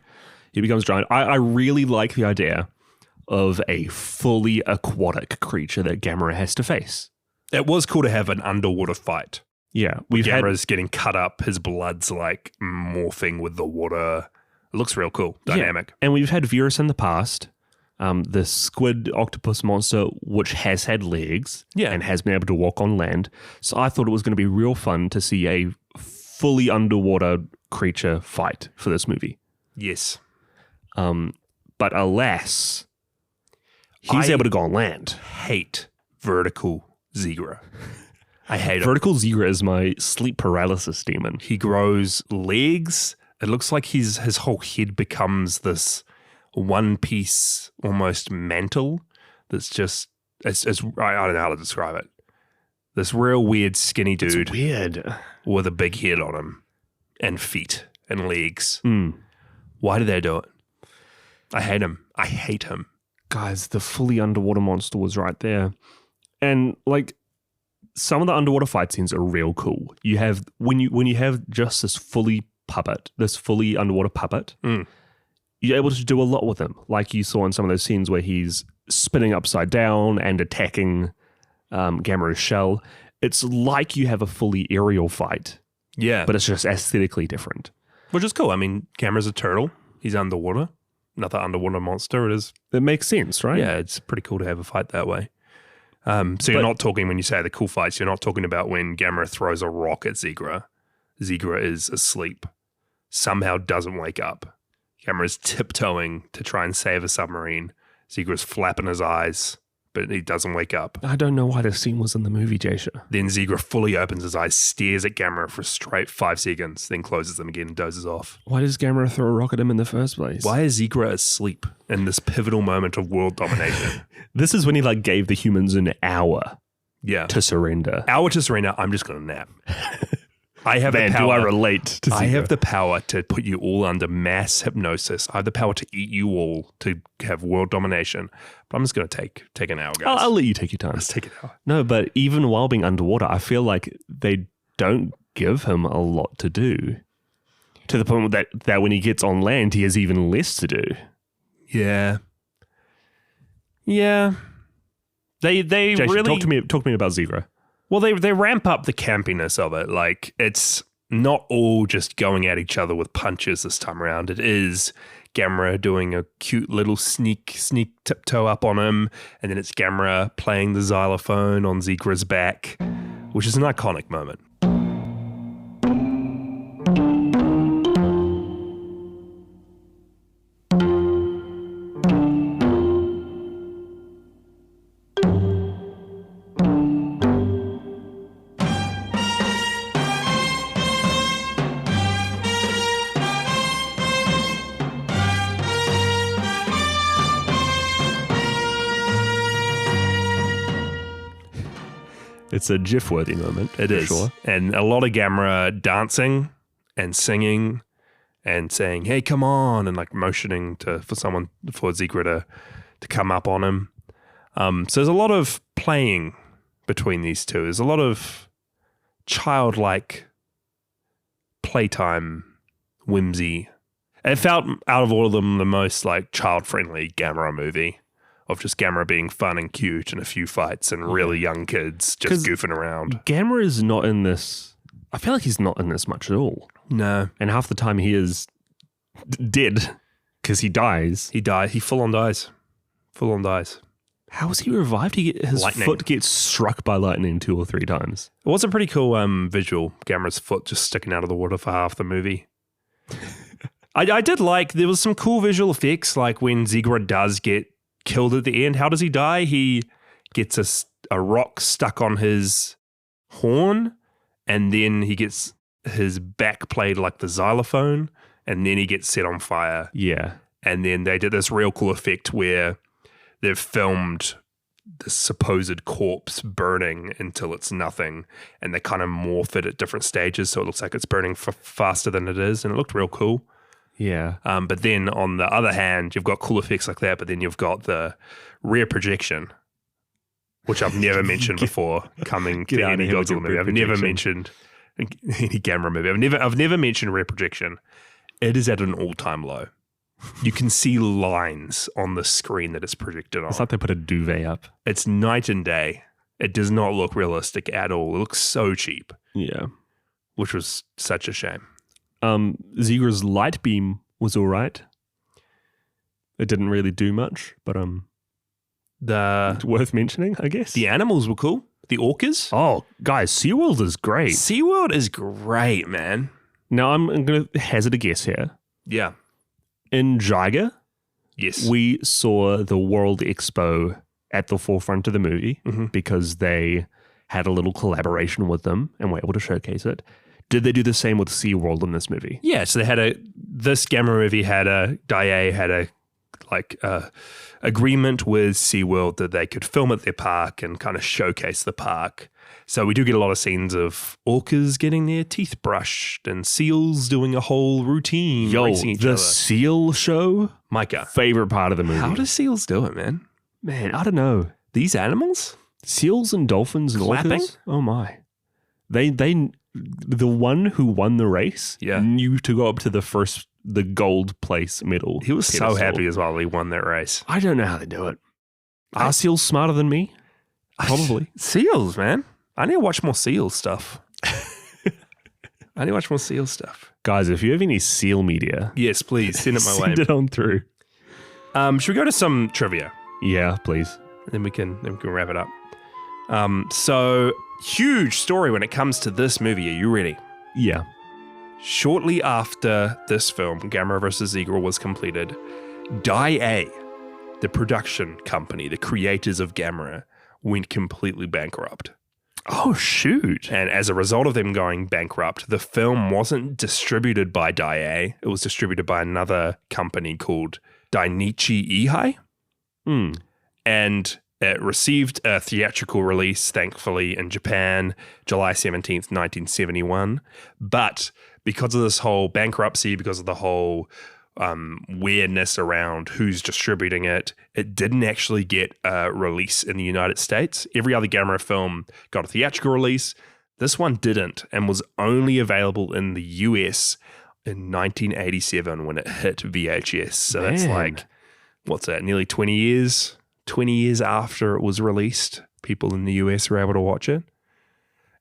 He becomes giant. I really like the idea of a fully aquatic creature that Gamera has to face. It was cool to have an underwater fight. Yeah. Gamera's getting cut up. His blood's like morphing with the water. It looks real cool. Dynamic. Yeah. And we've had Virus in the past. The squid octopus monster, which has had legs and has been able to walk on land. So I thought it was going to be real fun to see a fully underwater creature fight for this movie. Yes. But alas, he's able to go on land. Hate vertical Zigra. I hate it. Vertical Zigra is my sleep paralysis demon. He grows legs. It looks like his whole head becomes this one piece almost mantle that's just I don't know how to describe it. This real weird skinny dude. It's weird. With a big head on him and feet and legs. Why do they do it? I hate him. I hate him. Guys, the fully underwater monster was right there. And like some of the underwater fight scenes are real cool. You have when you have just this fully underwater puppet, you're able to do a lot with him. Like you saw in some of those scenes where he's spinning upside down and attacking Gamera's shell. It's like you have a fully aerial fight. Yeah. But it's just aesthetically different. Which is cool. I mean, Gamera's a turtle. He's underwater. Another underwater monster. It makes sense, right? Yeah, it's pretty cool to have a fight that way. You're not talking, when you say the cool fights, you're not talking about when Gamera throws a rock at Zigra. Zigra is asleep. Somehow doesn't wake up. Gamera's tiptoeing to try and save a submarine. Zigra's flapping his eyes, but he doesn't wake up. I don't know why this scene was in the movie, Jasha. Then Zigra fully opens his eyes, stares at Gamera for a straight 5 seconds, then closes them again and dozes off. Why does Gamera throw a rock at him in the first place? Why is Zigra asleep in this pivotal moment of world domination? This is when he gave the humans an hour to surrender. Hour to surrender, I'm just going to nap. I have the power. Do I relate to Zigra? I have the power to put you all under mass hypnosis. I have the power to eat you all, to have world domination. But I'm just going to take an hour, guys. I'll let you take your time. Let's take an hour. No, but even while being underwater, I feel like they don't give him a lot to do. To the point that when he gets on land, he has even less to do. Yeah. Yeah. They Jason, really... Talk to me about Zigra. Well, they ramp up the campiness of it. Like, it's not all just going at each other with punches this time around. It is Gamera doing a cute little sneak tiptoe up on him, and then it's Gamera playing the xylophone on Zigra's back, which is an iconic moment. It's a GIF-worthy moment. It is. Sure. And a lot of Gamera dancing and singing and saying, hey, come on, and like motioning for Zigra to come up on him. So there's a lot of playing between these two. There's a lot of childlike playtime, whimsy. It felt, out of all of them, the most like child-friendly Gamera movie. Of just Gamera being fun and cute and a few fights and really young kids just goofing around. Gamera is not in this. I feel like he's not in this much at all. No. And half the time he is dead because he dies. He full on dies. Full on dies. How was he revived? His lightning. Foot gets struck by lightning 2 or 3 times. It was a pretty cool visual. Gamera's foot just sticking out of the water for half the movie. I did like, there was some cool visual effects, like when Zigra does get killed at the end. How does he die? He gets a rock stuck on his horn, and then he gets his back played like the xylophone, and then he gets set on fire. Yeah. And then they did this real cool effect where they've filmed the supposed corpse burning until it's nothing, and they kind of morph it at different stages so it looks like it's burning faster than it is, and it looked real cool. Yeah. But then on the other hand, you've got cool effects like that, but then you've got the rear projection, which I've never mentioned before coming to any Godzilla movie. I've never mentioned any Gamera movie. I've never mentioned rear projection. It is at an all-time low. You can see lines on the screen that it's projected on. It's like they put a duvet up. It's night and day. It does not look realistic at all. It looks so cheap. Yeah. Which was such a shame. Zigra's light beam was all right. It didn't really do much, but it's worth mentioning, I guess. The animals were cool. The orcas. Oh, guys, SeaWorld is great. SeaWorld is great, man. Now I'm going to hazard a guess here. Yeah. In Zigra, yes, we saw the World Expo at the forefront of the movie because they had a little collaboration with them and were able to showcase it. Did they do the same with SeaWorld in this movie? Yeah, so they had this Gamera movie had Daiei had a agreement with SeaWorld that they could film at their park and kind of showcase the park. So we do get a lot of scenes of orcas getting their teeth brushed and seals doing a whole routine. Racing each other. Seal show? Micah. Favorite part of the movie. How do seals do it, man? Man, I don't know. These animals? Seals and dolphins and clapping? Orcas? Oh my. The one who won the race knew to go up to the gold place medal. He was so happy as well he won that race. I don't know how they do it. Are seals smarter than me? Probably. Seals, man. I need to watch more seal stuff. Guys, if you have any seal media, yes, please send it my way. Send it on through. Should we go to some trivia? Yeah, please. Then we can wrap it up. So huge story when it comes to this movie. Are you ready? Yeah. Shortly after this film, Gamera vs. Zigra, was completed, Daiei, the production company, the creators of Gamera, went completely bankrupt. Oh, shoot. And as a result of them going bankrupt, the film wasn't distributed by Daiei. It was distributed by another company called Dainichi Ihai. And it received a theatrical release, thankfully, in Japan, July 17th, 1971. But because of this whole bankruptcy, because of the whole weirdness around who's distributing it, it didn't actually get a release in the United States. Every other Gamera film got a theatrical release. This one didn't, and was only available in the US in 1987 when it hit VHS. So that's like, what's that, nearly 20 years? 20 years after it was released, people in the US were able to watch it.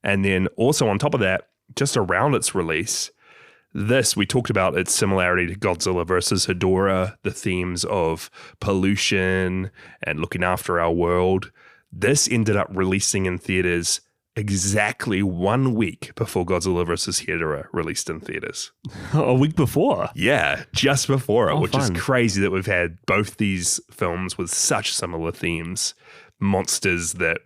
And then also on top of that, just around its release, we talked about its similarity to Godzilla versus Hedorah, the themes of pollution and looking after our world. This ended up releasing in theaters exactly 1 week before Godzilla vs. Hedorah released in theaters. A week before? Yeah, just before it, which fun. is crazy that we've had both these films with such similar themes, monsters that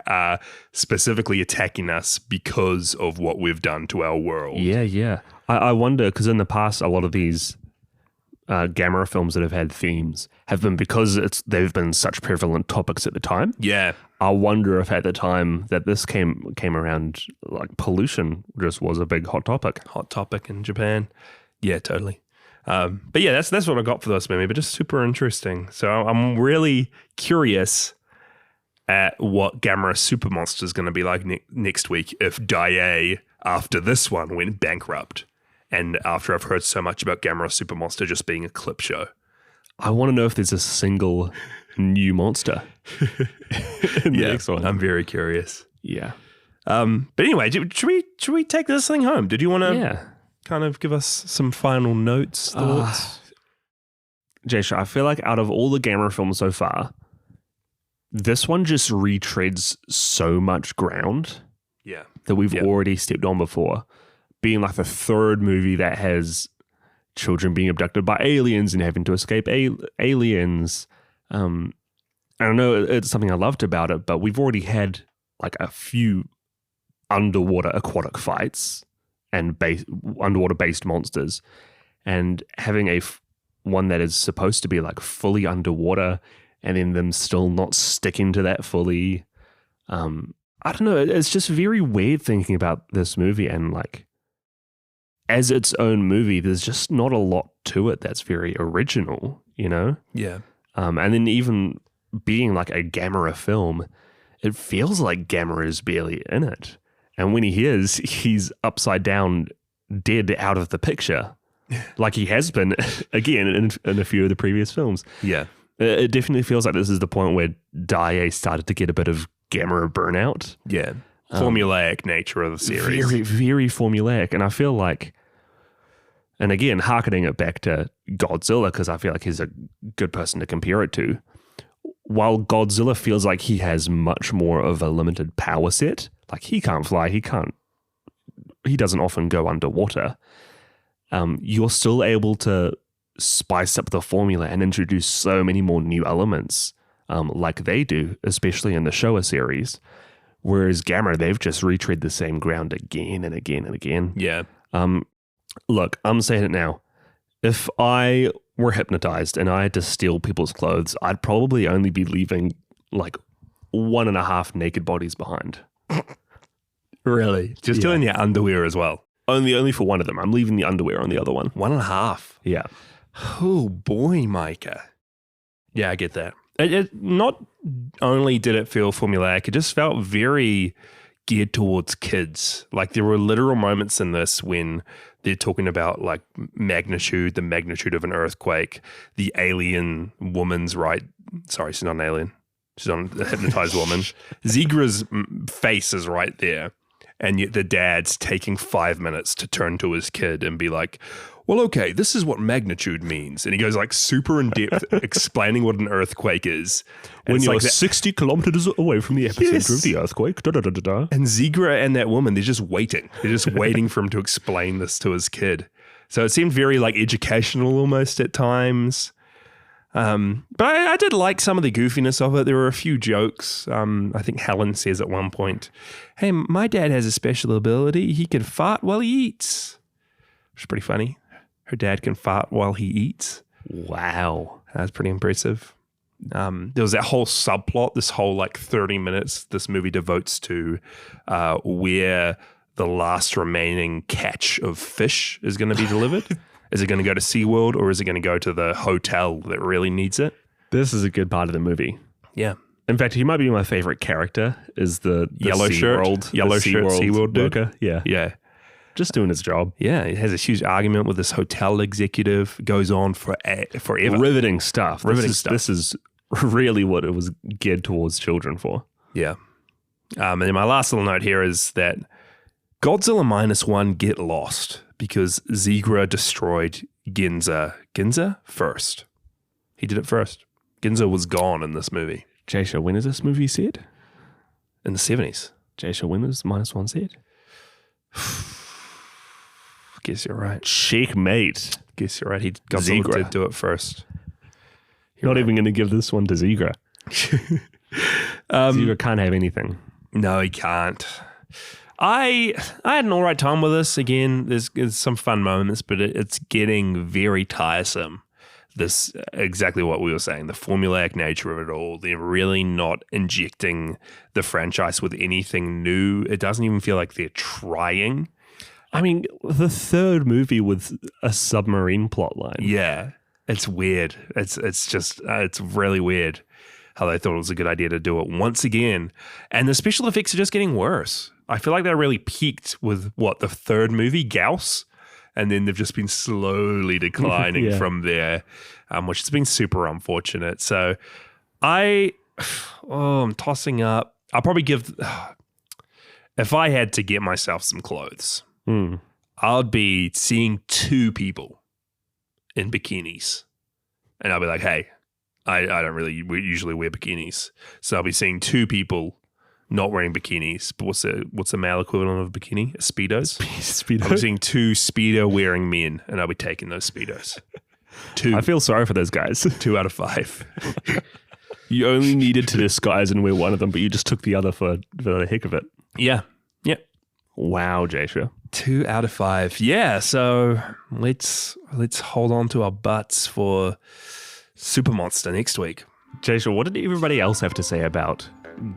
are specifically attacking us because of what we've done to our world. Yeah. I wonder, because in the past, a lot of these Gamera films that have had themes have been because they've been such prevalent topics at the time. Yeah. I wonder if at the time that this came around, like pollution just was a big hot topic. Hot topic in Japan. Yeah, totally. But yeah, that's what I got for this movie, but just super interesting. So I'm really curious at what Gamera Super Monster is going to be like next week if Daiei, after this one, went bankrupt. And after I've heard so much about Gamera Super Monster just being a clip show. I want to know if there's a single new monster in the next one. I'm very curious. Yeah. But anyway, should we take this thing home? Did you want to kind of give us some final notes, thoughts? Jasha, I feel like out of all the Gamera films so far, this one just retreads so much ground that we've already stepped on before. Being like the third movie that has children being abducted by aliens and having to escape aliens. I don't know, it's something I loved about it, but we've already had like a few underwater aquatic fights and underwater based monsters, and having one that is supposed to be like fully underwater and then them still not sticking to that fully. I don't know. It's just very weird thinking about this movie and like as its own movie, there's just not a lot to it that's very original, you know? Yeah. And then even being like a Gamera film, it feels like Gamera is barely in it. And when he is, he's upside down, dead out of the picture, like he has been, again, in a few of the previous films. Yeah. It definitely feels like this is the point where Daiei started to get a bit of Gamera burnout. Yeah. Formulaic nature of the series. Very, very formulaic. And I feel like, and again, hearkening it back to Godzilla, because I feel like he's a good person to compare it to. While Godzilla feels like he has much more of a limited power set, like he can't fly, he doesn't often go underwater. You're still able to spice up the formula and introduce so many more new elements, like they do, especially in the Showa series. Whereas Gamera, they've just retread the same ground again and again and again. Yeah. Look, I'm saying it now. If I were hypnotized and I had to steal people's clothes, I'd probably only be leaving like 1.5 naked bodies behind. Really? Just doing your underwear as well? Only for one of them. I'm leaving the underwear on the other one. 1.5? Yeah. Oh boy, Micah. Yeah, I get that. It not only did it feel formulaic, it just felt very geared towards kids. Like there were literal moments in this when they're talking about like magnitude, the magnitude of an earthquake, the alien woman's right. Sorry, she's not an alien. She's not a hypnotized woman. Zigra's face is right there. And yet the dad's taking 5 minutes to turn to his kid and be like, well, okay, this is what magnitude means. And he goes like super in depth explaining what an earthquake is. And When you're like 60 kilometers away from the epicenter of the earthquake. And Zigra and that woman, they're just waiting. They're just waiting for him to explain this to his kid. So it seemed very like educational almost at times. But I did like some of the goofiness of it. There were a few jokes. I think Helen says at one point, hey, my dad has a special ability. He can fart while he eats. Which is pretty funny. Her dad can fart while he eats. Wow. That's pretty impressive. There was that whole subplot, this whole like 30 minutes this movie devotes to where the last remaining catch of fish is going to be delivered. Is it going to go to Sea World or is it going to go to the hotel that really needs it? This is a good part of the movie. Yeah. In fact, he might be my favorite character, is the yellow Sea shirt, World, yellow the shirt Sea World dude. worker. Yeah. Yeah. Just doing his job. Yeah. He has a huge argument with this hotel executive. Goes on forever. Riveting stuff. This is really what it was geared towards children for. Yeah. And then my last little note here is that Godzilla -1 get lost because Zigra destroyed Ginza. Ginza first. He did it first. Ginza was gone in this movie. Jasha, when is this movie set? In the 70s. Jasha, when was -1 set? Guess you're right. Checkmate. Guess you're right. Godzilla Zigra did do it first. You're not even going to give this one to Zigra. Zigra can't have anything. No, he can't. I had an all right time with this. Again, there's some fun moments, but it's getting very tiresome. This exactly what we were saying, the formulaic nature of it all. They're really not injecting the franchise with anything new. It doesn't even feel like they're trying. I mean, the third movie with a submarine plotline. Yeah, it's weird. It's just it's really weird how they thought it was a good idea to do it once again. And the special effects are just getting worse. I feel like they really peaked with, the third movie, Gauss? And then they've just been slowly declining from there, which has been super unfortunate. So I'm tossing up. I'll probably give, if I had to get myself some clothes, I'd be seeing 2 people in bikinis. And I'll be like, hey, I don't really usually wear bikinis. So I'll be seeing 2 people not wearing bikinis, but what's the male equivalent of a bikini? A Speedos? Speedo. I'm seeing 2 Speedo wearing men, and I'll be taking those Speedos. 2. I feel sorry for those guys. 2 out of 5. You only needed to disguise and wear one of them, but you just took the other for the heck of it. Yeah. Yep. Wow, Jasha. 2 out of 5. Yeah. So let's hold on to our butts for Super Monster next week. Jasha, what did everybody else have to say about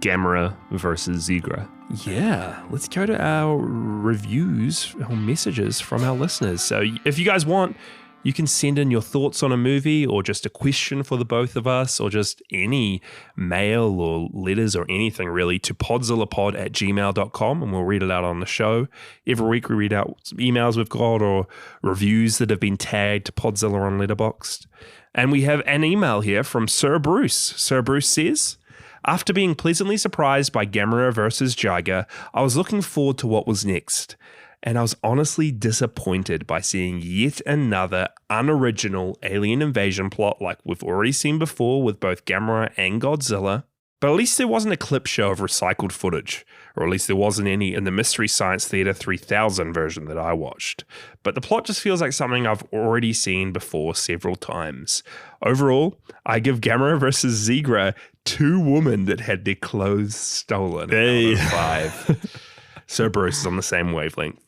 Gamera versus Zigra? Yeah, let's go to our reviews, our messages from our listeners. So if you guys want, you can send in your thoughts on a movie or just a question for the both of us or just any mail or letters or anything really to podzillapod@gmail.com and we'll read it out on the show. Every week we read out emails we've got or reviews that have been tagged to Podzilla on Letterboxd. And we have an email here from Sir Bruce. Sir Bruce says, after being pleasantly surprised by Gamera vs. Zigra, I was looking forward to what was next. And I was honestly disappointed by seeing yet another unoriginal alien invasion plot like we've already seen before with both Gamera and Godzilla. But at least there wasn't a clip show of recycled footage, or at least there wasn't any in the Mystery Science Theater 3000 version that I watched. But the plot just feels like something I've already seen before several times. Overall, I give Gamera vs. Zigra 2 women that had their clothes stolen out of 5. So Bruce is on the same wavelength.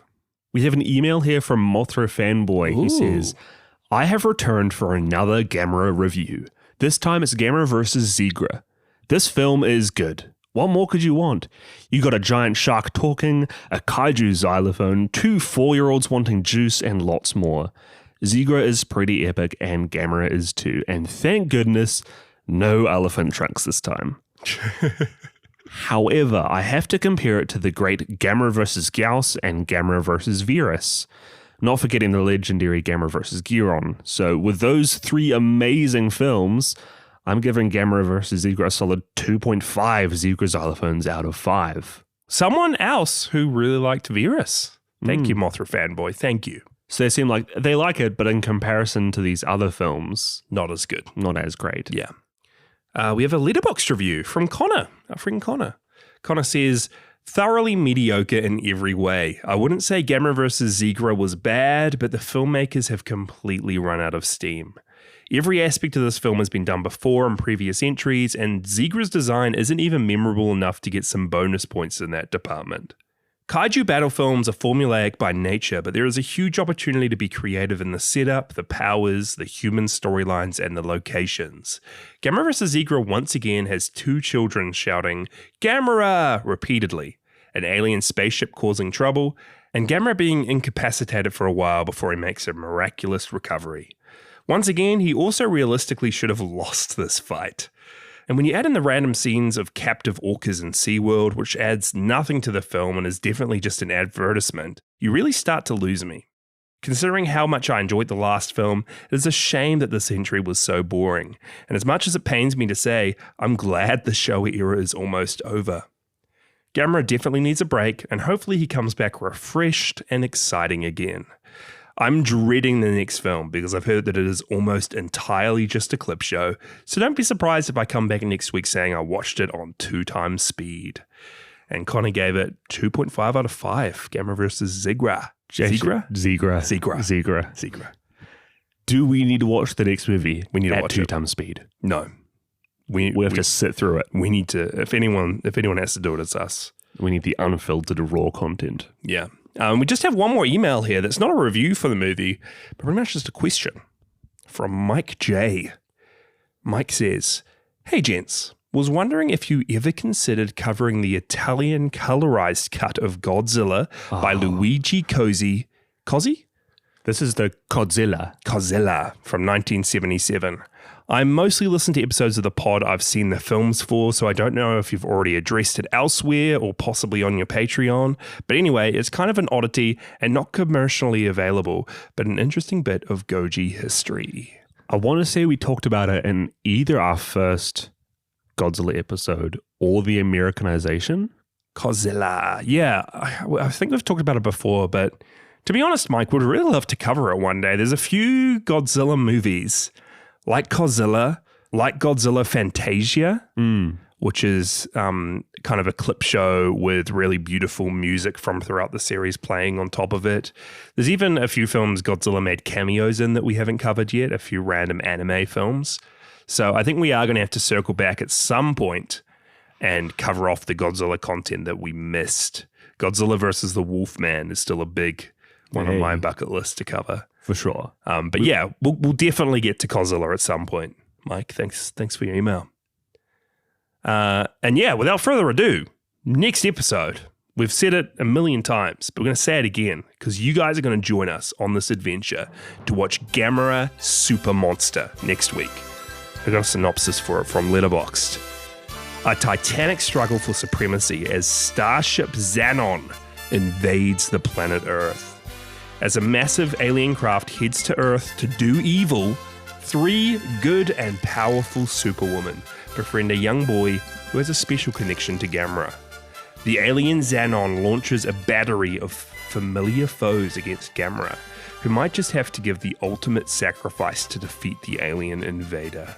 We have an email here from Mothra Fanboy who says, I have returned for another Gamera review. This time it's Gamera vs. Zigra. This film is good. What more could you want? You got a giant shark talking, a kaiju xylophone, 2 4-year-olds wanting juice, and lots more. Zigra is pretty epic, and Gamera is too. And thank goodness, no elephant trunks this time. However, I have to compare it to the great Gamera vs. Gyaos and Gamera vs. Virus. Not forgetting the legendary Gamera vs. Giron. So with those 3 amazing films, I'm giving Gamera vs. Zigra a solid 2.5 Zigra xylophones out of 5. Someone else who really liked Virus. Thank you, Mothra Fanboy. Thank you. So they seem like they like it, but in comparison to these other films, not as good. Not as great. Yeah. We have a Letterboxd review from Connor, our friend Connor. Connor says, thoroughly mediocre in every way. I wouldn't say Gamera vs. Zigra was bad, but the filmmakers have completely run out of steam. Every aspect of this film has been done before in previous entries, and Zigra's design isn't even memorable enough to get some bonus points in that department. Kaiju battle films are formulaic by nature, but there is a huge opportunity to be creative in the setup, the powers, the human storylines, and the locations. Gamera vs. Zigra once again has 2 children shouting, Gamera! Repeatedly, an alien spaceship causing trouble, and Gamera being incapacitated for a while before he makes a miraculous recovery. Once again, he also realistically should have lost this fight. And when you add in the random scenes of captive orcas in Sea World, which adds nothing to the film and is definitely just an advertisement, you really start to lose me. Considering how much I enjoyed the last film, it is a shame that this entry was so boring. And as much as it pains me to say, I'm glad the Showa era is almost over. Gamera definitely needs a break, and hopefully he comes back refreshed and exciting again. I'm dreading the next film because I've heard that it is almost entirely just a clip show, so don't be surprised if I come back next week saying I watched it on 2 times speed. And Connor gave it 2.5 out of 5, Gamera vs. Zigra. Zigra. Do we need to watch the next movie? We need to watch watch 2 times speed. No. We have to sit through it. We need to, if anyone has to do it, it's us. We need the unfiltered raw content. Yeah. We just have one more email here that's not a review for the movie, but pretty much just a question from Mike J. Mike says, hey gents, was wondering if you ever considered covering the Italian colorized cut of Godzilla by Luigi Cozzi. Cozzi? This is the Godzilla from 1977. I mostly listen to episodes of the pod I've seen the films for, so I don't know if you've already addressed it elsewhere or possibly on your Patreon. But anyway, it's kind of an oddity and not commercially available, but an interesting bit of Goji history. I want to say we talked about it in either our first Godzilla episode or the Americanization. Godzilla. Yeah, I think we've talked about it before, but to be honest, Mike, would really love to cover it one day. There's a few Godzilla movies like Godzilla Fantasia, which is kind of a clip show with really beautiful music from throughout the series playing on top of it. There's even a few films Godzilla made cameos in that we haven't covered yet, a few random anime films. So I think we are going to have to circle back at some point and cover off the Godzilla content that we missed. Godzilla versus the Wolfman is still a big one on my bucket list to cover. For sure. But yeah, we'll definitely get to Godzilla at some point. Mike, thanks for your email. And yeah, without further ado, next episode, We've said it a million times, but we're going to say it again because you guys are going to join us on this adventure to watch Gamera Super Monster next week. I got a synopsis for it from Letterboxd. A titanic struggle for supremacy as Starship Xenon invades the planet Earth. As a massive alien craft heads to Earth to do evil, 3 good and powerful superwomen befriend a young boy who has a special connection to Gamera. The alien Xenon launches a battery of familiar foes against Gamera, who might just have to give the ultimate sacrifice to defeat the alien invader.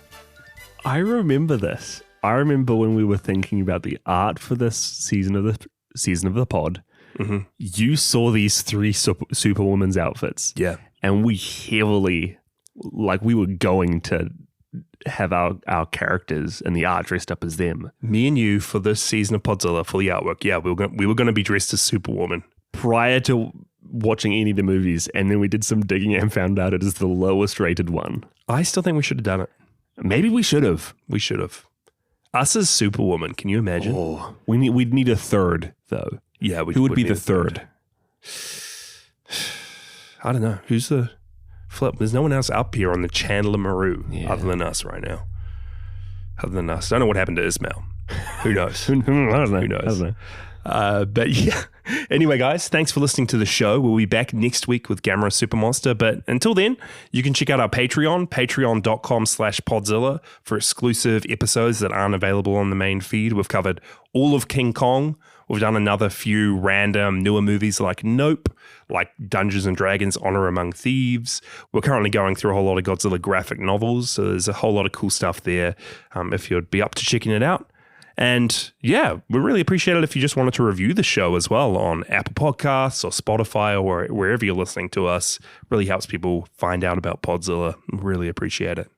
I remember this. I remember when we were thinking about the art for this season of the pod. Mm-hmm. You saw these 3 superwoman's outfits. Yeah. And we heavily, we were going to have our characters and the art dressed up as them. Me and you for this season of Podzilla for the artwork. Yeah, we were going to be dressed as Superwoman. Prior to watching any of the movies, and then we did some digging and found out it is the lowest rated one. I still think we should have done it. Maybe we should have. We should have. Us as Superwoman, can you imagine? Oh, we'd need a third, though. Yeah, who would be the third? I don't know. Who's the flip? There's no one else up here on the Chandler Maru other than us right now. Other than us. I don't know what happened to Ismail. Who knows? I don't know. Who knows? I don't know. But yeah. Anyway, guys, thanks for listening to the show. We'll be back next week with Gamera Super Monster. But until then, you can check out our Patreon, patreon.com/Podzilla for exclusive episodes that aren't available on the main feed. We've covered all of King Kong. We've done another few random newer movies like Nope, like Dungeons & Dragons Honor Among Thieves. We're currently going through a whole lot of Godzilla graphic novels, so there's a whole lot of cool stuff there if you'd be up to checking it out. And yeah, we really appreciate it if you just wanted to review the show as well on Apple Podcasts or Spotify or wherever you're listening to us. Really helps people find out about Podzilla. Really appreciate it.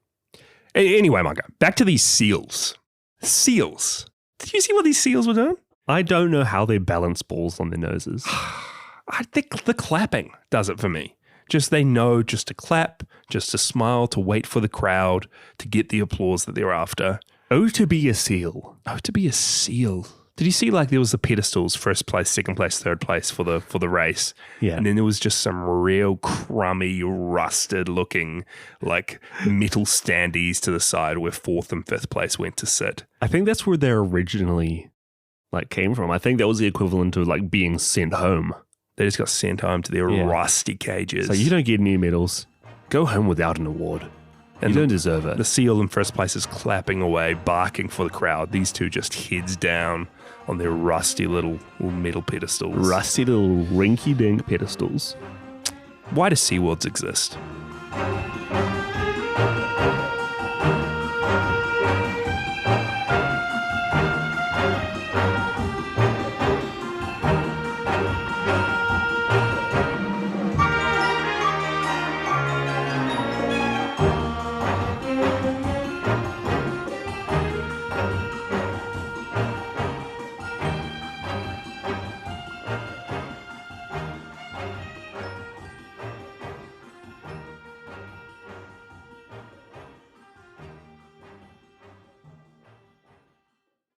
Anyway, Marco, back to these seals. Seals. Did you see what these seals were doing? I don't know how they balance balls on their noses. I think the clapping does it for me. Just they know just to clap, just to smile, to wait for the crowd, to get the applause that they're after. Oh, to be a seal. Oh, to be a seal. Did you see there was the pedestals, first place, second place, third place for the race? Yeah. And then there was just some real crummy, rusted looking metal standees to the side where fourth and fifth place went to sit. I think that's where they're originally came from. I think that was the equivalent of being sent home. They just got sent home to their rusty cages. So you don't get any medals. Go home without an award. And you don't deserve it. The seal in first place is clapping away, barking for the crowd. These two just heads down on their rusty little metal pedestals. Rusty little rinky-dink pedestals. Why do SeaWorlds exist?